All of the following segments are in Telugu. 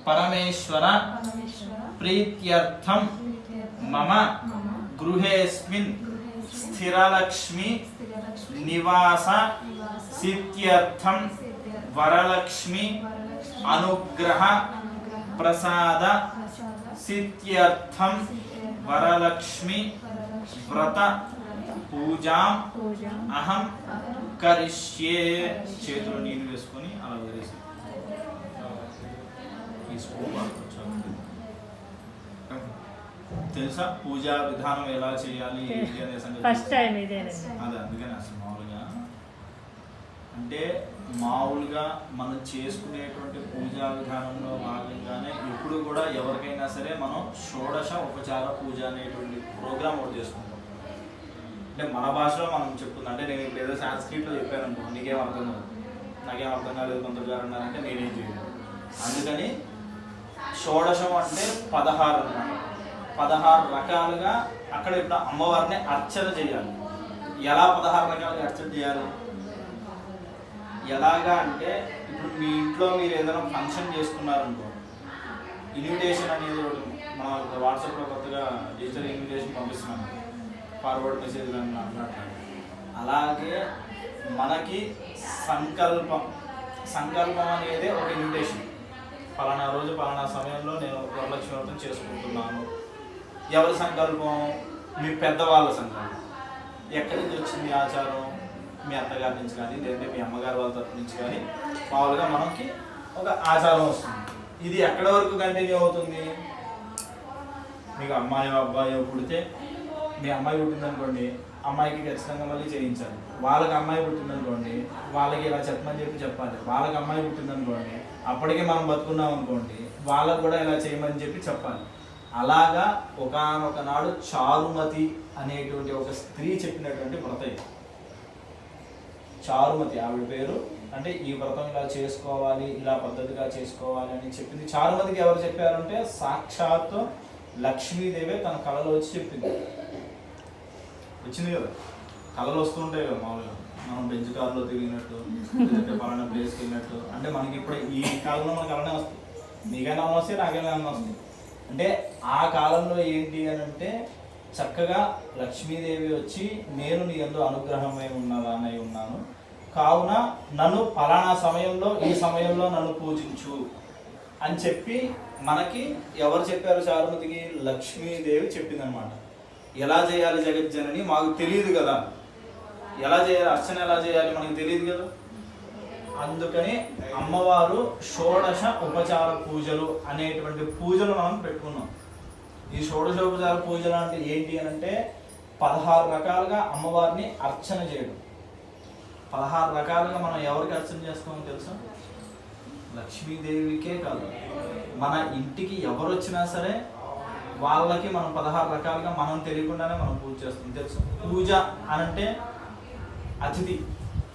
परमेश्वर प्रीत्यर्थम मम गृहेस्मिन् स्थिरलक्ष्मी निवास सिद्ध्यर्थम वरलक्ष्मी अनुग्रह प्रसाद सिद्ध्यर्थम वरलक्ष्मी व्रत पूजा अहम करिष्ये। చేతులు నీళ్ళు వేసుకొని అలా వదిలేసి తెలుసా పూజా విధానం ఎలా చేయాలి అనే సంగతి ఫస్ట్ టైం ఇదే అదే అందుకని అసలు మామూలుగా మనం చేసుకునేటువంటి పూజా విధానంలో భాగంగానే ఎప్పుడు కూడా ఎవరికైనా సరే మనం షోడశ ఉపచార పూజ అనేటువంటి ప్రోగ్రామ్ ఒకటి చేసుకుంటాం. అంటే మన భాషలో మనం చెప్తున్నాం. అంటే నేను ఇప్పుడు ఏదో సాంస్క్రిట్లో చెప్పాను అనుకో, నీకేం అర్థం కాదు, నాకేం అర్థం కాలేదు, కొంతగారు అన్నారంటే నేనేం చేయను. అందుకని షోడశం అంటే 16 అన్నమాట. 16 రకాలుగా అక్కడ ఇప్పుడు అమ్మవారిని అర్చన చేయాలి. ఎలా 16 రకాలుగా అర్చన చేయాలి? ఎలాగా అంటే ఇప్పుడు మీ ఇంట్లో మీరు ఏదైనా ఫంక్షన్ చేసుకున్నారనుకో, ఇన్విటేషన్ అనేది మన వాట్సాప్లో కొత్తగా డిజిటల్ ఇన్విటేషన్ పంపిస్తున్నాను, ఫార్వర్డ్ మెసేజ్లు అన్నట్టు. అలాగే మనకి సంకల్పం అనేది ఒక ఇన్విటేషన్. పలానా రోజు పలానా సమయంలో నేను వరలక్ష్మి వ్రతం చేసుకుంటున్నాను. ఎవరి సంకల్పం? మీ పెద్దవాళ్ళ సంకల్పం. ఎక్కడి నుంచి వచ్చింది ఆచారం? మీ అత్తగారి నుంచి కానీ లేదంటే మీ అమ్మగారి వాళ్ళ తరఫు నుంచి కానీ మామూలుగా మనకి ఒక ఆచారం వస్తుంది. ఇది ఎక్కడి వరకు కంటిన్యూ అవుతుంది? మీకు అమ్మాయి అబ్బాయి పుడితే, మీ అమ్మాయి పుట్టిందనుకోండి, అమ్మాయికి ఖచ్చితంగా మళ్ళీ చేయించాలి. వాళ్ళకి అమ్మాయి పుట్టిందనుకోండి, వాళ్ళకి ఇలా చెప్పమని చెప్పాలి. వాళ్ళకి అమ్మాయి పుట్టిందనుకోండి, అప్పటికే మనం బతుకున్నాం అనుకోండి, వాళ్ళకు కూడా ఇలా చేయమని చెప్పాలి. అలాగా ఒకానొక నాడు చారుమతి అనేటువంటి ఒక స్త్రీ చెప్పినటువంటి వ్రతం. చారుమతి ఆవిడ పేరు. అంటే ఈ వ్రతం ఇలా చేసుకోవాలి, ఇలా పద్ధతిగా చేసుకోవాలి అని చెప్పింది. చారుమతికి ఎవరు చెప్పారంటే సాక్షాత్తు లక్ష్మీదేవి తన కళలో వచ్చి చెప్పింది. వచ్చింది కదా, కళలు వస్తూ ఉంటాయి కదా మామూలుగా. మనం బెంచ్ కార్లో తిరిగినట్టు, లేదంటే పలానా ప్లేస్కి వెళ్ళినట్టు. అంటే మనకి ఇప్పుడు ఈ కాలంలో మనకు అలానే వస్తుంది. నీకైనా వస్తాయి, నాకైనా వస్తాయి. అంటే ఆ కాలంలో ఏంటి అని అంటే చక్కగా లక్ష్మీదేవి వచ్చి, నేను నీ యందు అనుగ్రహమై ఉన్నదానై ఉన్నాను, కావున నన్ను పలానా సమయంలో ఈ సమయంలో నన్ను పూజించు అని చెప్పి మనకి ఎవరు చెప్పారు? చారుమతికి లక్ష్మీదేవి చెప్పిందనమాట. ఎలా చేయాలి జగజ్జనని మాకు తెలియదు కదా, ఎలా చేయాలి, అర్చన ఎలా చేయాలి మనకు తెలియదు కదా. అందుకని అమ్మవారు షోడశ ఉపచార పూజలు అనేటువంటి పూజలు మనం పెట్టుకున్నాం. ఈ షోడశోపచార పూజలు అంటే ఏంటి అని అంటే 16 రకాలుగా అమ్మవారిని అర్చన చేయడం. 16 రకాలుగా మనం ఎవరికి అర్చన చేస్తామో తెలుసా? లక్ష్మీదేవికే కాదు, మన ఇంటికి ఎవరు వచ్చినా సరే వాళ్ళకి మనం 16 రకాలుగా మనం తెలియకుండానే మనం పూజ చేస్తాం. తెలుసు పూజ అనంటే అతిథి.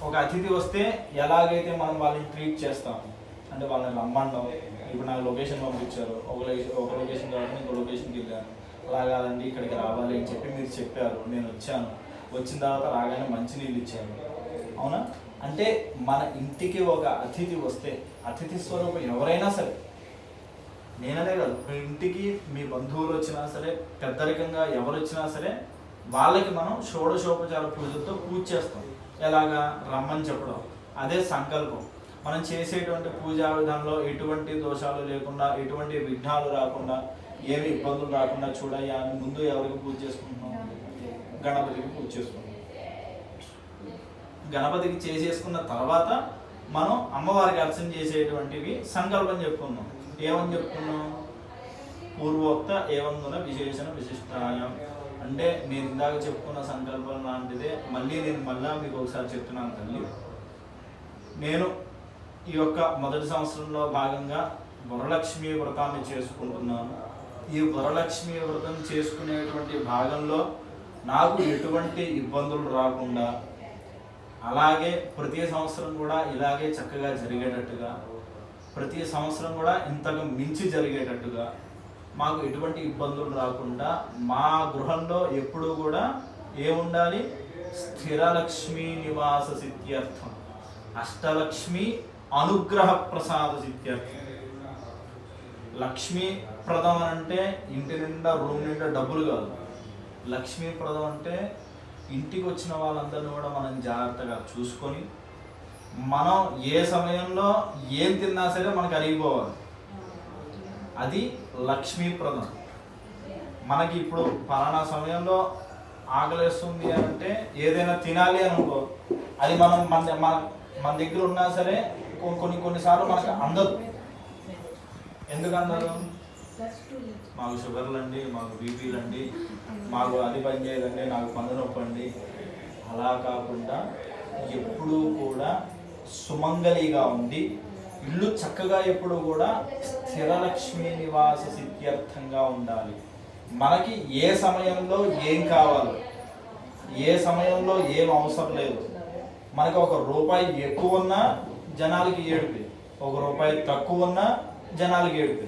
ఒక అతిథి వస్తే ఎలాగైతే మనం వాళ్ళని ట్రీట్ చేస్తాం అంటే వాళ్ళని రమ్మండం. ఇప్పుడు నాకు లొకేషన్ పంపించారు, ఒక లొకేషన్ కాబట్టి ఇంకో లొకేషన్కి వెళ్ళాను. అలా కాదండి ఇక్కడికి రావాలి అని చెప్పి మీరు చెప్పారు, నేను వచ్చాను. వచ్చిన తర్వాత రాగానే మంచినీళ్ళు ఇచ్చాను. అవునా? అంటే మన ఇంటికి ఒక అతిథి వస్తే, అతిథి స్వరూపం ఎవరైనా సరే, నేననే కాదు, మీ ఇంటికి మీ బంధువులు వచ్చినా సరే, పెద్దరికంగా ఎవరు వచ్చినా సరే వాళ్ళకి మనం షోడశోపచార పూజలతో పూజ చేస్తాం. ఎలాగా? రమ్మని చెప్పడం. అదే సంకల్పం. మనం చేసేటువంటి పూజా విధానంలో ఎటువంటి దోషాలు లేకుండా, ఎటువంటి విఘ్నాలు రాకుండా, ఏమి ఇబ్బందులు రాకుండా చూడయ్యా అని ముందు ఎవరికి పూజ చేసుకుంటున్నాం? గణపతికి పూజ చేసుకుంటాం. గణపతికి చేసేసుకున్న తర్వాత మనం అమ్మవారికి అర్చన చేసేటువంటివి సంకల్పం చెప్పుకున్నాం. ఏమని చెప్పుకున్నాం? పూర్వోక్త ఏవందున విశేషణ విశిష్టాయం. అంటే నేను ఇందాక చెప్పుకున్న సంకల్పం లాంటిదే మళ్ళీ మీకు ఒకసారి చెప్తున్నాను తల్లి. నేను ఈ యొక్క మొదటి సంవత్సరంలో భాగంగా వరలక్ష్మి వ్రతాన్ని చేసుకుంటున్నాను. ఈ వరలక్ష్మి వ్రతం చేసుకునేటువంటి భాగంలో నాకు ఎటువంటి ఇబ్బందులు రాకుండా, అలాగే ప్రతి సంవత్సరం కూడా ఇలాగే చక్కగా జరిగేటట్టుగా, ప్రతి సంవత్సరం కూడా ఇంతకు మించి జరిగేటట్టుగా, మాకు ఎటువంటి ఇబ్బందులు రాకుండా మా గృహంలో ఎప్పుడూ కూడా ఏముండాలి? స్థిరలక్ష్మీ నివాస సిద్ధ్యర్థం, అష్టలక్ష్మి అనుగ్రహ ప్రసాద సిద్ధ్యర్థం. లక్ష్మీప్రదం అంటే ఇంటి నిండా రూమ్ నిండా డబ్బులు కాదు. లక్ష్మీప్రదం అంటే ఇంటికి వచ్చిన వాళ్ళందరినీ కూడా మనం జాగ్రత్తగా చూసుకొని మనం ఏ సమయంలో ఏం తిన్నా సరే మనకు అరిగిపోవాలి. అది లక్ష్మీప్రదం. మనకి ఇప్పుడు పలానా సమయంలో ఆకలిస్తుంది అని అంటే ఏదైనా తినాలి అని అనుకో, అది మనం మన దగ్గర ఉన్నా సరే కొన్నిసార్లు మనకు అందదు. ఎందుకు అందరు? మాకు షుగర్లు అండి, మాకు బీపీలు అండి, మాకు అది పని చేయదండి, నాకు పన్ను నొప్పి అండి. అలా కాకుండా ఎప్పుడూ కూడా సుమంగళిగా ఉండి ఇల్లు చక్కగా ఎప్పుడు కూడా స్థిరలక్ష్మీ నివాస సిద్ధ్యర్థంగా ఉండాలి. మనకి ఏ సమయంలో ఏం కావాలో, ఏ సమయంలో ఏం అవసరం లేదు. మనకి ₹1 ఎక్కువ ఉన్నా జనాలకి ఏడుపే, ₹1 తక్కువ ఉన్నా జనాలకి ఏడుపే.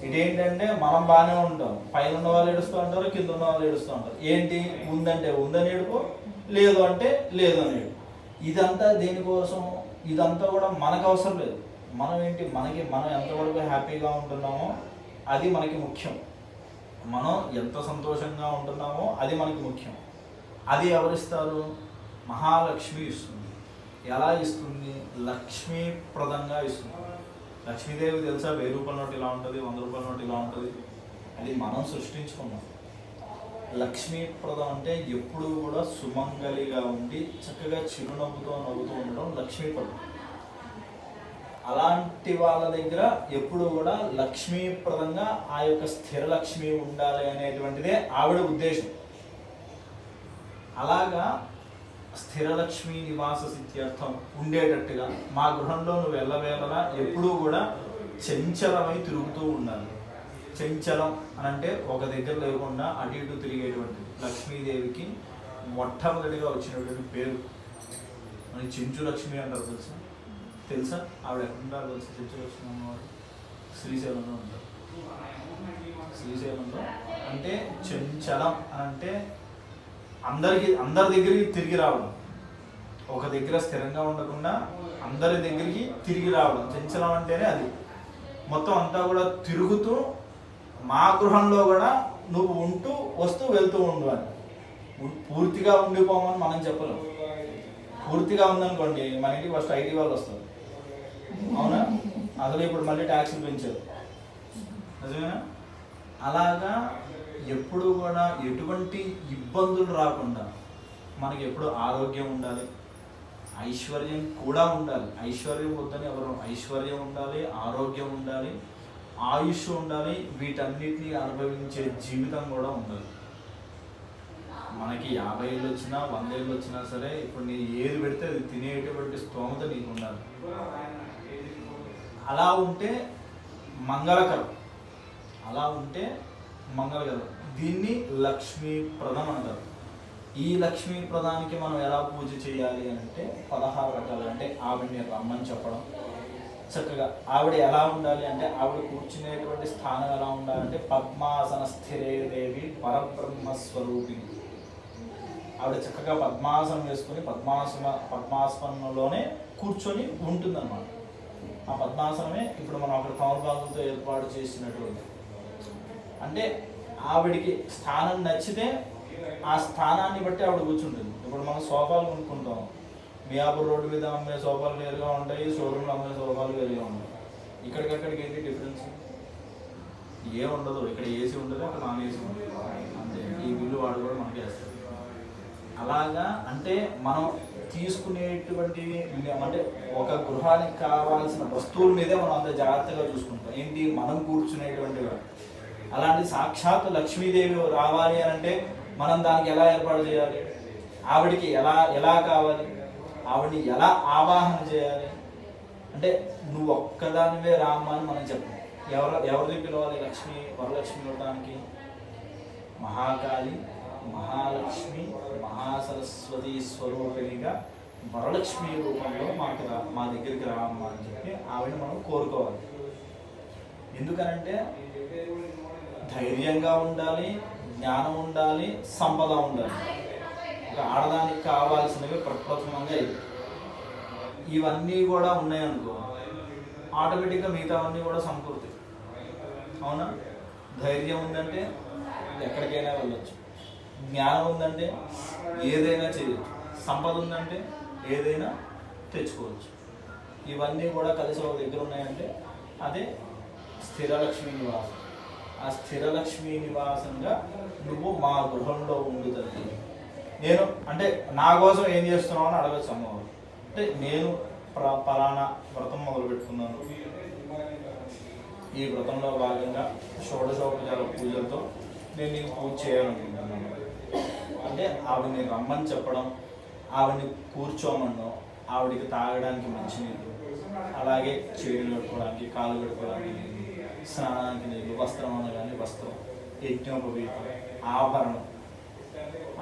ఇదేంటంటే మనం బాగానే ఉంటాం, పైన ఉన్న వాళ్ళు ఏడుస్తూ ఉంటారు, కింద ఉన్న వాళ్ళు ఏడుస్తూ ఉంటారు. ఏంటి? ఉందంటే ఉందని ఏడుపు, లేదు అంటే లేదు అని ఏడుపు. ఇదంతా దేనికోసం? ఇదంతా కూడా మనకు అవసరం లేదు. మనం ఏంటి, మనం ఎంతవరకు హ్యాపీగా ఉంటున్నామో అది మనకి ముఖ్యం. మనం ఎంత సంతోషంగా ఉంటున్నామో అది మనకి ముఖ్యం. అది ఎవరిస్తారు? మహాలక్ష్మి ఇస్తుంది. ఎలా ఇస్తుంది? లక్ష్మీప్రదంగా ఇస్తుంది. లక్ష్మీదేవి తెలుసా? ₹1000 నోట్ ఇలా ఉంటుంది, ₹100 నోట్ ఇలా ఉంటుంది. అది మనం సృష్టించుకున్నాం. లక్ష్మీప్రదం అంటే ఎప్పుడూ కూడా సుమంగళిగా ఉండి చక్కగా చిరునవ్వుతూ నవ్వుతూ ఉండడం లక్ష్మీప్రదం. అలాంటి వాళ్ళ దగ్గర ఎప్పుడు కూడా లక్ష్మీప్రదంగా ఆ యొక్క స్థిర లక్ష్మి ఉండాలి అనేటువంటిదే ఆవిడ ఉద్దేశం. అలాగా స్థిరలక్ష్మి నివాస సిద్ధ్యర్థం ఉండేటట్టుగా మా గృహంలో నువ్వు ఎల్లవేళలా ఎప్పుడూ కూడా చంచలమై తిరుగుతూ ఉండాలి. చంచలం అని అంటే ఒక దగ్గర లేకుండా అటు ఇటు తిరిగేటువంటిది. లక్ష్మీదేవికి మొట్టమొదటిగా వచ్చినటువంటి పేరు మనకి చెంచు లక్ష్మి అంటారు. తెలుసా? ఆవిడ ఎక్కడుంటారు తెలుసా? చెంచు లక్ష్మి అమ్మవారు శ్రీశైలంలో ఉంటారు. శ్రీశైలంలో అంటే చంచలం అంటే అందరి దగ్గరికి తిరిగి రావడం, ఒక దగ్గర స్థిరంగా ఉండకుండా అందరి దగ్గరికి తిరిగి రావడం. చంచలం అంటేనే అది. మొత్తం అంతా కూడా తిరుగుతూ మా గృహంలో కూడా నువ్వు ఉంటూ వస్తూ వెళ్తూ ఉండు అని. పూర్తిగా ఉండిపోమని మనం చెప్పలేం. పూర్తిగా ఉందనుకోండి మన ఇంటికి ఫస్ట్ ఐటీ వాళ్ళు వస్తారు, అవునా? అసలు ఇప్పుడు మళ్ళీ ట్యాక్సీలు పెంచారు, నిజమేనా? అలాగా ఎప్పుడు కూడా ఎటువంటి ఇబ్బందులు రాకుండా మనకి ఎప్పుడు ఆరోగ్యం ఉండాలి, ఐశ్వర్యం కూడా ఉండాలి. ఐశ్వర్యం వద్దని ఎవరు? ఐశ్వర్యం ఉండాలి, ఆరోగ్యం ఉండాలి, ఆయుష్ ఉండాలి. వీటన్నిటిని అనుభవించే జీవితం కూడా ఉండాలి. మనకి 50 ఏళ్ళు వచ్చినా 100 ఏళ్ళు వచ్చినా సరే ఇప్పుడు నీ ఏది పెడితే అది తినేటువంటి స్తోమత నీకు ఉండాలి. అలా ఉంటే మంగళకరం. అలా ఉంటే మంగళకరం. దీన్ని లక్ష్మీప్రదం అంటారు. ఈ లక్ష్మీప్రదానికి మనం ఎలా పూజ చేయాలి అంటే 16 రకాలు. అంటే ఆవిడని రమ్మని చెప్పడం. చక్కగా ఆవిడ ఎలా ఉండాలి అంటే ఆవిడ కూర్చునేటువంటి స్థానం ఎలా ఉండాలంటే పద్మాసన స్థిరే దేవి పరబ్రహ్మస్వరూపిణి. ఆవిడ చక్కగా పద్మాసనం వేసుకొని పద్మాసనంలోనే కూర్చొని ఉంటుందన్నమాట. ఆ పద్మాసనమే ఇప్పుడు మనం అక్కడ తమలపాకులతో ఏర్పాటు చేసినటువంటి. అంటే ఆవిడికి స్థానం నచ్చితే ఆ స్థానాన్ని బట్టి ఆవిడ కూర్చుంటుంది. ఇప్పుడు మనం సోఫాలు కొనుక్కుంటాం, మియాపూర్ రోడ్డు మీద అమ్మే సోఫాలు వేరుగా ఉంటాయి, షోరూమ్లో అమ్మే సోఫాలు వేరుగా ఉంటాయి. ఇక్కడికక్కడికి ఏంటి డిఫరెన్స్? ఏముండదు. ఇక్కడ ఏసీ ఉంటుంది, అక్కడ నాన్ ఏసీ ఉంటుంది, అంతే. ఈ బిల్లు వాడు కూడా మనకి వేస్తారు. అలాగా అంటే మనం తీసుకునేటువంటివి అంటే ఒక గృహానికి కావాల్సిన వస్తువుల మీదే మనం అంత జాగ్రత్తగా చూసుకుంటాం. ఏంటి? మనం కూర్చునేటువంటివి. అలాంటి సాక్షాత్ లక్ష్మీదేవి రావాలి అని అంటే మనం దానికి ఎలా ఏర్పాటు చేయాలి? ఆవిడికి ఎలా కావాలి? ఆవిడని ఎలా ఆవాహన చేయాలి అంటే నువ్వు ఒక్కదానివే రామ్మ అని మనం చెప్పాలి. ఎవరిని పిలవాలి? వరలక్ష్మి ఇవ్వడానికి మహాకాళి, మహాలక్ష్మి, మహాసరస్వతి స్వరూపిణిగా వరలక్ష్మి రూపంలో మా దగ్గరికి రామ్మ అని చెప్పి ఆవిడ మనం కోరుకోవాలి. ఎందుకనంటే ధైర్యంగా ఉండాలి, జ్ఞానం ఉండాలి, సంపద ఉండాలి. ఒక ఆడదానికి కావాల్సినవి ప్రప్రథమంగా ఇవన్నీ కూడా ఉన్నాయనుకో, ఆటోమేటిక్గా మిగతావన్నీ కూడా సమకూరుతాయి. అవునా? ధైర్యం ఉందంటే ఎక్కడికైనా వెళ్ళొచ్చు, జ్ఞానం ఉందంటే ఏదైనా చేయొచ్చు, సంపద ఉందంటే ఏదైనా తెచ్చుకోవచ్చు. ఇవన్నీ కూడా కలిసి ఒక దగ్గర ఉన్నాయంటే అదే స్థిరలక్ష్మి నివాసం. ఆ స్థిరలక్ష్మి నివాసంగా నువ్వు మా గృహంలో ఉండు తల్లి. నేను అంటే నా కోసం ఏం చేస్తున్నావు అని అడగచ్చు అమ్మవారు. అంటే నేను పలానా వ్రతం మొదలు పెట్టుకున్నాను, ఈ వ్రతంలో భాగంగా షోడశోపచార పూజలతో నేను నీకు పూజ చేయాలనుకుంటున్నాను అంటే ఆవిడని రమ్మని చెప్పడం, ఆవిడని కూర్చోమన్నాం, ఆవిడికి తాగడానికి మంచినీళ్ళు, అలాగే చేతులు కట్టుకోవడానికి, కాళ్ళు కట్టుకోవడానికి నీళ్ళు, స్నానానికి నీళ్ళు, వస్త్రం అనగానే వస్త్రం, యజ్ఞోపవీతం, ఆభరణం,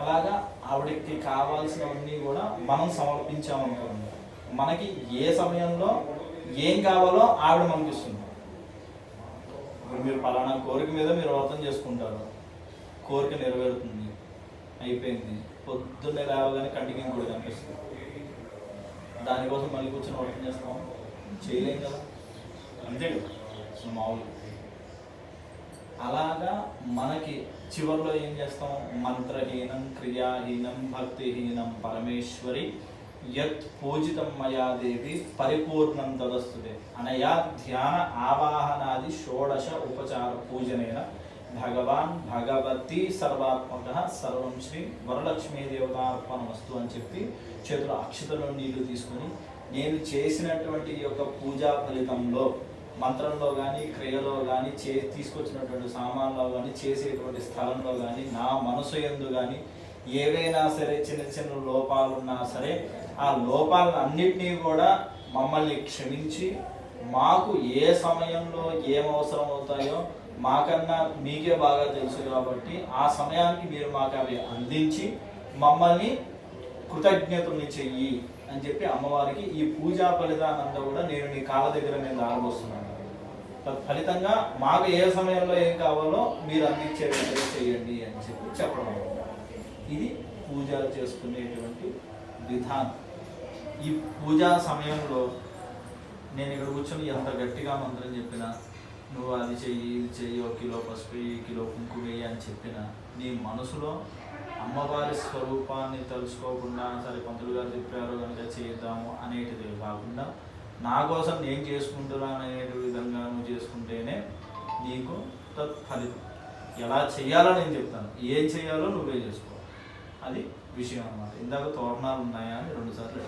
అలాగా ఆవిడకి కావాల్సినవన్నీ కూడా మనం సమర్పించామనుకోండి. మనకి ఏ సమయంలో ఏం కావాలో ఆవిడ మనకి ఇస్తుంది. ఇప్పుడు మీరు పలానా కోరిక మీద మీరు వ్రతం చేసుకుంటారు, కోరిక నెరవేరుతుంది, అయిపోయింది, పొద్దున్నే లేవగానే కంటికి ఇంకోటి కనిపిస్తుంది. దానికోసం మళ్ళీ కూర్చొని వ్రతం చేస్తాం, చేయలేం కదా, అంతే కదా మామూలు. అలాగా మనకి చివరిలో ఏం చేస్తాం, మంత్రహీనం క్రియాహీనం భక్తిహీనం పరమేశ్వరి యత్ పూజితం మయా దేవి పరిపూర్ణం తదస్తుతే అనయా ధ్యాన ఆవాహనాది షోడశ ఉపచార పూజనైన భగవాన్ భగవతి సర్వాత్మక సర్వం శ్రీ వరలక్ష్మీ దేవతార్పణమస్తు అని చెప్పి చేతుల అక్షతలో నీళ్లు తీసుకొని నేను చేసినటువంటి ఈ యొక్క పూజా ఫలితంలో మంత్రంలో కానీ క్రియలో కానీ తీసుకొచ్చినటువంటి సామాన్లో కానీ చేసేటువంటి స్థలంలో కానీ నా మనసు యందు కానీ ఏవైనా సరే చిన్న చిన్న లోపాలు ఉన్నా సరే ఆ లోపాలను అన్నిటినీ కూడా మమ్మల్ని క్షమించి మాకు ఏ సమయంలో ఏం అవసరం అవుతాయో మాకన్నా మీకే బాగా తెలుసు కాబట్టి ఆ సమయానికి మీరు మాకు అవి అందించి మమ్మల్ని కృతజ్ఞతల్ని చెయ్యి అని చెప్పి అమ్మవారికి ఈ పూజా ఫలితానంతా కూడా నేను నీ కాళ్ళ దగ్గర నేను ఆరబోస్తున్నాను. ఫలితంగా మాకు ఏ సమయంలో ఏం కావాలో మీరు అందించే విధంగా చేయండి అని చెప్పి చెప్పడం. ఇది పూజలు చేసుకునేటువంటి విధానం. ఈ పూజా సమయంలో నేను ఇక్కడ కూర్చొని ఎంత గట్టిగా మంత్రం చెప్పినా, నువ్వు అది చెయ్యి ఇది చెయ్యి, 1 కిలో పసుపు 1 కిలో కుంకుమ అని చెప్పినా నీ మనసులో అమ్మవారి స్వరూపాన్ని తెలుసుకోకుండా సరే పంతులు గారు చెప్పారు కనుక చేద్దాము అనేటిది కాకుండా నా కోసం నేను చేసుకుంటున్నాను అనే విధంగా నువ్వు చేసుకుంటేనే నీకు ఫలితం. ఎలా చేయాలో నేను చెప్తాను, ఏం చేయాలో నువ్వే చేసుకో, అది విషయం అన్నమాట. ఇందాక తోరణాలు ఉన్నాయా అని 2 సార్లు